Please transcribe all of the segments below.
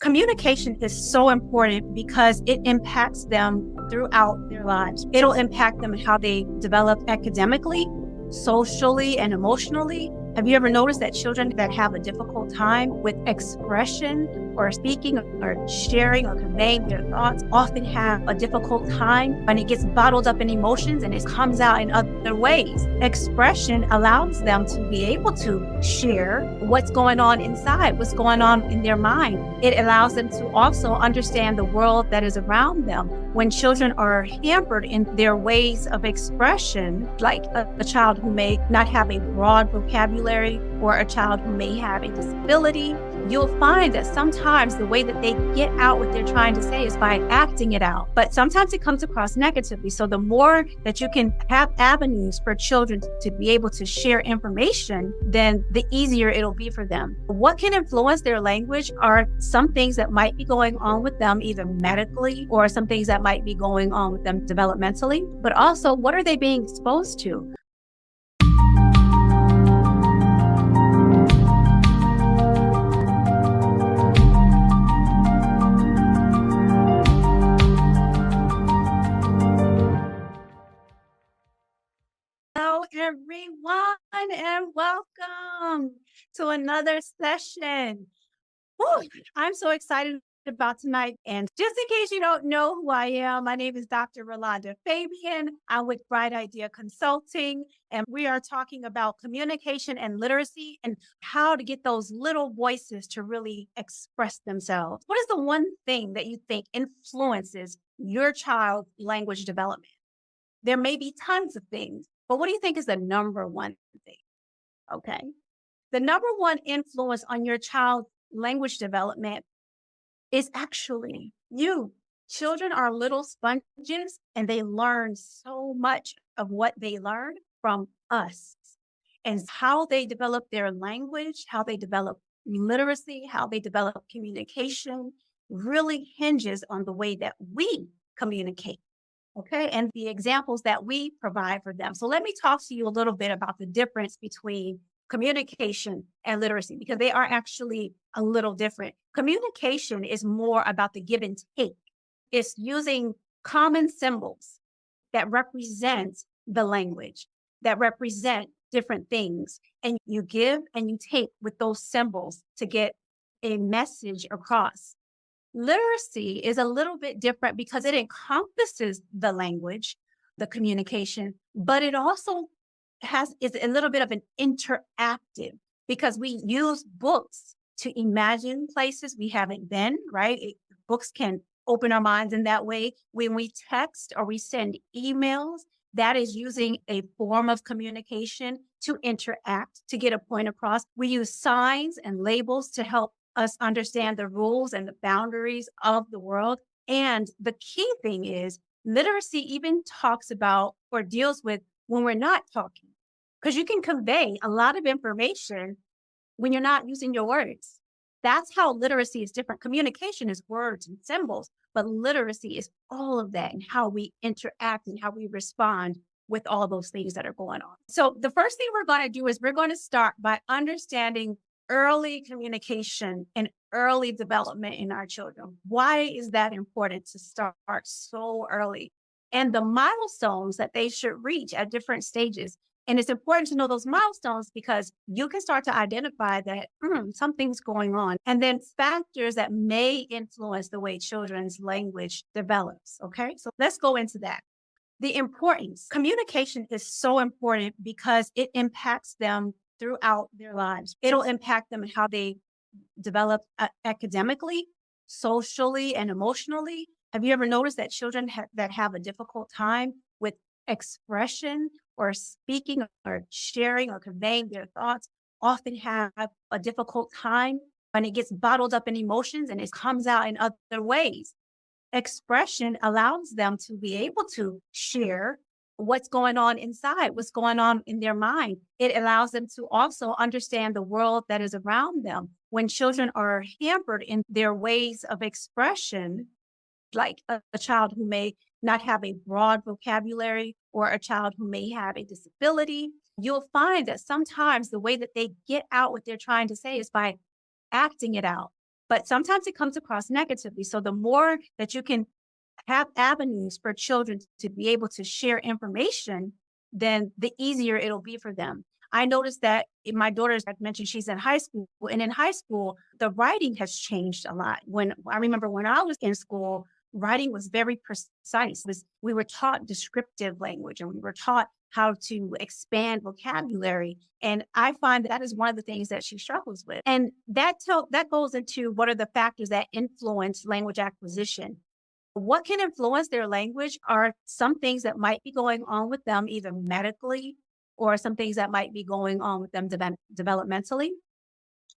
Communication is so important because it impacts them throughout their lives. It'll impact them in how they develop academically, socially, and emotionally. Have you ever noticed that children that have a difficult time with expression or speaking or sharing or conveying their thoughts often have a difficult time when it gets bottled up in emotions and it comes out in other ways? Expression allows them to be able to share what's going on inside, what's going on in their mind. It allows them to also understand the world that is around them. When children are hampered in their ways of expression, like a child who may not have a broad vocabulary or a child who may have a disability, you'll find that sometimes the way that they get out what they're trying to say is by acting it out. But sometimes it comes across negatively. So the more that you can have avenues for children to be able to share information, then the easier it'll be for them. What can influence their language are some things that might be going on with them, either medically or some things that might be going on with them developmentally, but also what are they being exposed to? Hello, everyone, and welcome to another session. Whew, I'm so excited about tonight. And just in case you don't know who I am, my name is Dr. Rolanda Fabien. I'm with Bright IDEA Consulting, and we are talking about communication and literacy and how to get those little voices to really express themselves. What is the one thing that you think influences your child's language development? There may be tons of things, but what do you think is the number one thing? Okay. The number one influence on your child's language development is actually you. Children are little sponges and they learn so much of what they learn from us. And how they develop their language, how they develop literacy, how they develop communication really hinges on the way that we communicate. Okay. And the examples that we provide for them. So let me talk to you a little bit about the difference between communication and literacy, because they are actually a little different. Communication is more about the give and take. It's using common symbols that represent the language, that represent different things. And you give and you take with those symbols to get a message across. Literacy is a little bit different because it encompasses the language, the communication, but it also is a little bit of an interactive because we use books to imagine places we haven't been, right? Books can open our minds in that way. When we text or we send emails, that is using a form of communication to interact, to get a point across. We use signs and labels to help us understand the rules and the boundaries of the world. And the key thing is literacy even talks about or deals with when we're not talking, because you can convey a lot of information when you're not using your words. That's how literacy is different. Communication is words and symbols, but literacy is all of that and how we interact and how we respond with all those things that are going on. So the first thing we're going to do is we're going to start by understanding early communication and early development in our children. Why is that important to start so early? And the milestones that they should reach at different stages. And it's important to know those milestones because you can start to identify that something's going on. And then factors that may influence the way children's language develops. Okay, so let's go into that. The importance. Communication is so important because it impacts them throughout their lives. It'll impact them in how they develop academically, socially, and emotionally. Have you ever noticed that children that have a difficult time with expression or speaking or sharing or conveying their thoughts often have a difficult time when it gets bottled up in emotions and it comes out in other ways? Expression allows them to be able to share what's going on inside, what's going on in their mind. It allows them to also understand the world that is around them. When children are hampered in their ways of expression, like a child who may not have a broad vocabulary or a child who may have a disability, you'll find that sometimes the way that they get out what they're trying to say is by acting it out. but sometimes it comes across negatively. So the more that you can have avenues for children to be able to share information, then the easier it'll be for them. I noticed that in my daughter's, I mentioned she's in high school, and in high school, the writing has changed a lot. When I remember when I was in school, writing was very precise. We were taught descriptive language and we were taught how to expand vocabulary. And I find that is one of the things that she struggles with. And that goes into what are the factors that influence language acquisition. What can influence their language are some things that might be going on with them, either medically or some things that might be going on with them developmentally.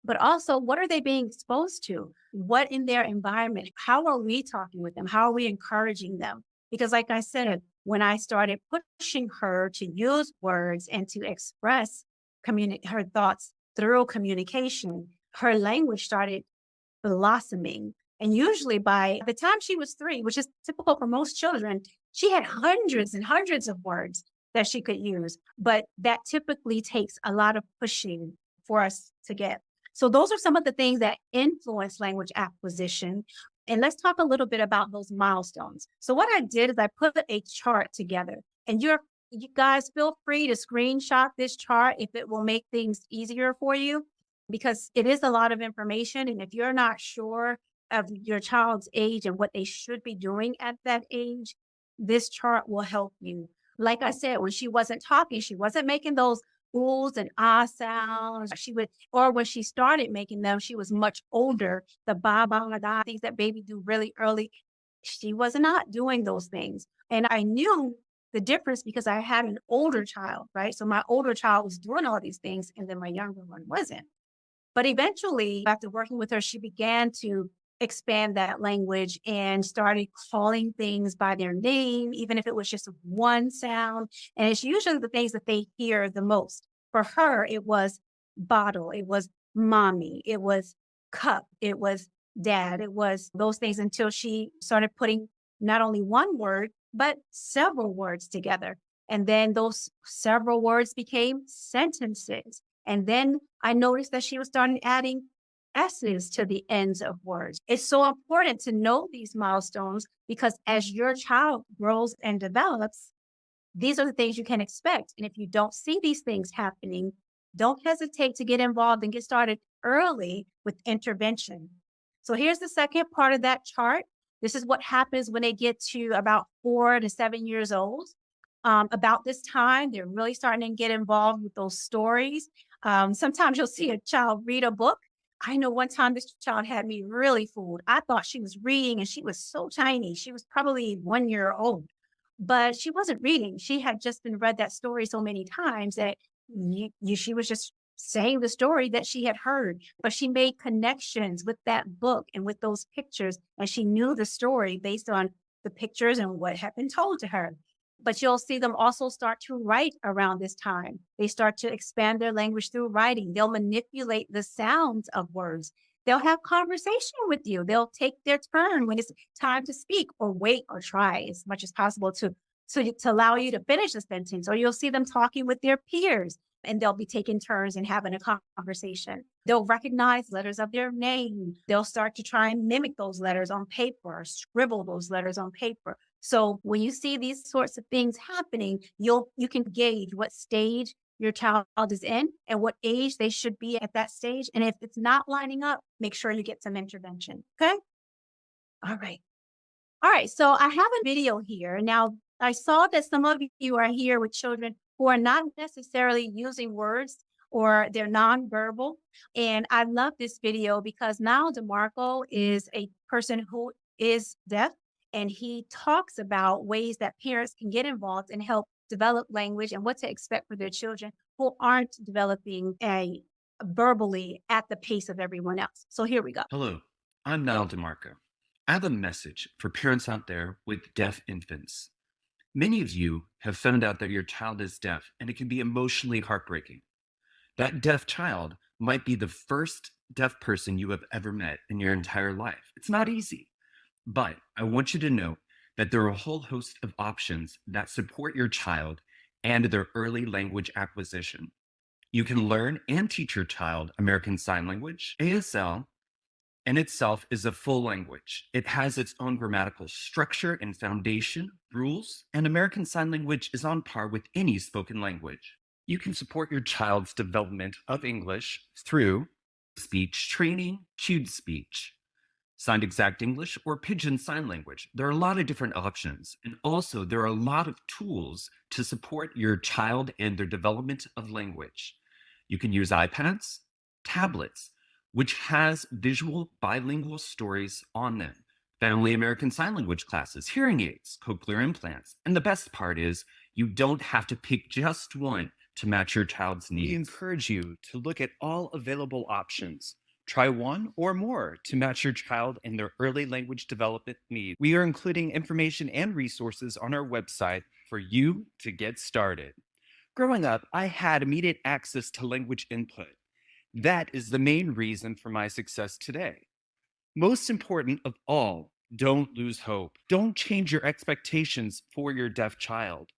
But also, what are they being exposed to? What in their environment? How are we talking with them? How are we encouraging them? Because, like I said, when I started pushing her to use words and to express her thoughts through communication, her language started blossoming. And usually by the time she was 3, which is typical for most children, she had hundreds and hundreds of words that she could use. But that typically takes a lot of pushing for us to get. So those are some of the things that influence language acquisition. And let's talk a little bit about those milestones. So what I did is I put a chart together, and you guys feel free to screenshot this chart if it will make things easier for you, because it is a lot of information. And if you're not sure of your child's age and what they should be doing at that age, this chart will help you. Like I said, when she wasn't talking, she wasn't making those oohs and ah sounds. Or when she started making them, she was much older. The ba ba da things that baby do really early, she was not doing those things. And I knew the difference because I had an older child, right? So my older child was doing all these things, and then my younger one wasn't. But eventually, after working with her, she began to expand that language and started calling things by their name, even if it was just one sound. And it's usually the things that they hear the most. For her, it was bottle, it was mommy, it was cup, it was dad, it was those things until she started putting not only one word, but several words together. And then those several words became sentences. And then I noticed that she was starting adding S's to the ends of words. It's so important to know these milestones because as your child grows and develops, these are the things you can expect. And if you don't see these things happening, don't hesitate to get involved and get started early with intervention. So here's the second part of that chart. This is what happens when they get to about 4 to 7 years old. About this time, they're really starting to get involved with those stories. Sometimes you'll see a child read a book. I know one time this child had me really fooled. I thought she was reading and she was so tiny. She was probably 1 year old, but she wasn't reading. She had just been read that story so many times that she was just saying the story that she had heard, but she made connections with that book and with those pictures. And she knew the story based on the pictures and what had been told to her. But you'll see them also start to write around this time. They start to expand their language through writing. They'll manipulate the sounds of words. They'll have conversation with you. They'll take their turn when it's time to speak or wait or try as much as possible to allow you to finish the sentence. Or you'll see them talking with their peers and they'll be taking turns and having a conversation. They'll recognize letters of their name. They'll start to try and mimic those letters on paper or scribble those letters on paper. So when you see these sorts of things happening, you can gauge what stage your child is in and what age they should be at that stage. And if it's not lining up, make sure you get some intervention. Okay. All right. All right. So I have a video here. Now, I saw that some of you are here with children who are not necessarily using words or they're nonverbal. And I love this video because now DeMarco is a person who is deaf. And he talks about ways that parents can get involved and help develop language and what to expect for their children who aren't developing verbally at the pace of everyone else. So here we go. Hello, I'm Niall DeMarco. I have a message for parents out there with deaf infants. Many of you have found out that your child is deaf, and it can be emotionally heartbreaking. That deaf child might be the first deaf person you have ever met in your entire life. It's not easy. But I want you to know that there are a whole host of options that support your child and their early language acquisition. You can learn and teach your child American Sign Language, ASL, in itself is a full language. It has its own grammatical structure and foundation, rules, and American Sign Language is on par with any spoken language. You can support your child's development of English through speech training, cued speech, signed exact English, or Pidgin Sign Language. There are a lot of different options. And also, there are a lot of tools to support your child and their development of language. You can use iPads, tablets, which has visual bilingual stories on them, family American Sign Language classes, hearing aids, cochlear implants. And the best part is you don't have to pick just one to match your child's needs. We encourage you to look at all available options. Try one or more to match your child and their early language development needs. We are including information and resources on our website for you to get started. Growing up, I had immediate access to language input. That is the main reason for my success today. Most important of all, don't lose hope. Don't change your expectations for your deaf child.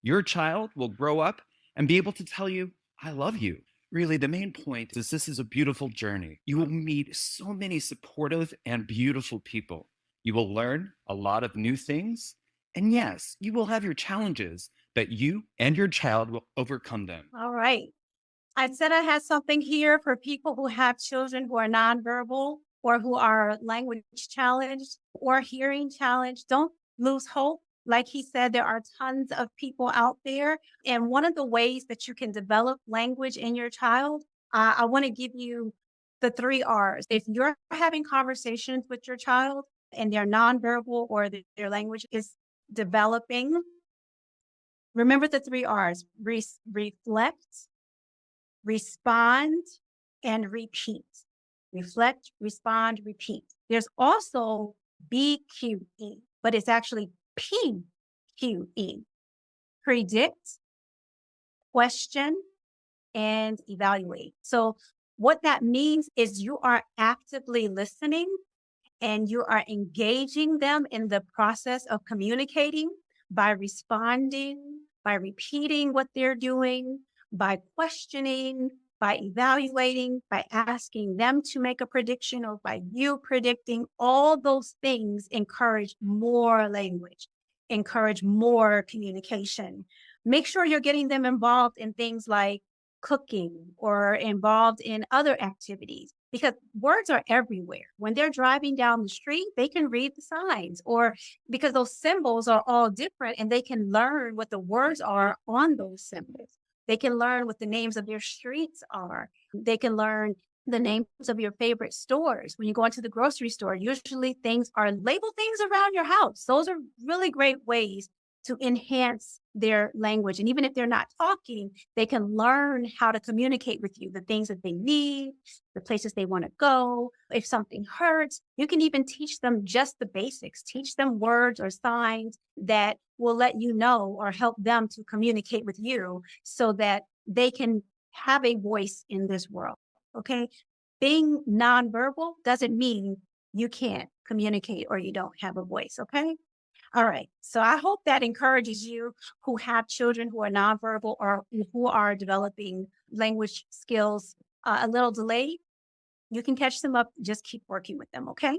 Your child will grow up and be able to tell you, I love you. Really, the main point is this is a beautiful journey. You will meet so many supportive and beautiful people. You will learn a lot of new things. And yes, you will have your challenges, but you and your child will overcome them. All right. I said I had something here for people who have children who are nonverbal or who are language challenged or hearing challenged. Don't lose hope. Like he said, there are tons of people out there. And one of the ways that you can develop language in your child, I want to give you the 3 R's. If you're having conversations with your child and they're nonverbal or their language is developing, remember the 3 R's: reflect, respond, and repeat. Reflect, respond, repeat. There's also BQE, but it's actually PQE. Predict, question, and evaluate. So what that means is you are actively listening and you are engaging them in the process of communicating by responding, by repeating what they're doing, by questioning, by evaluating, by asking them to make a prediction or by you predicting. All those things encourage more language, encourage more communication. Make sure you're getting them involved in things like cooking or involved in other activities because words are everywhere. When they're driving down the street, they can read the signs or because those symbols are all different and they can learn what the words are on those symbols. They can learn what the names of your streets are. They can learn the names of your favorite stores. When you go into the grocery store, usually things are labeled things around your house. Those are really great ways to enhance their language. And even if they're not talking, they can learn how to communicate with you, the things that they need, the places they want to go. If something hurts, you can even teach them just the basics, teach them words or signs that will let you know or help them to communicate with you so that they can have a voice in this world. Okay. Being nonverbal doesn't mean you can't communicate or you don't have a voice. Okay. All right. So I hope that encourages you who have children who are nonverbal or who are developing language skills a little delayed. You can catch them up. Just keep working with them. Okay.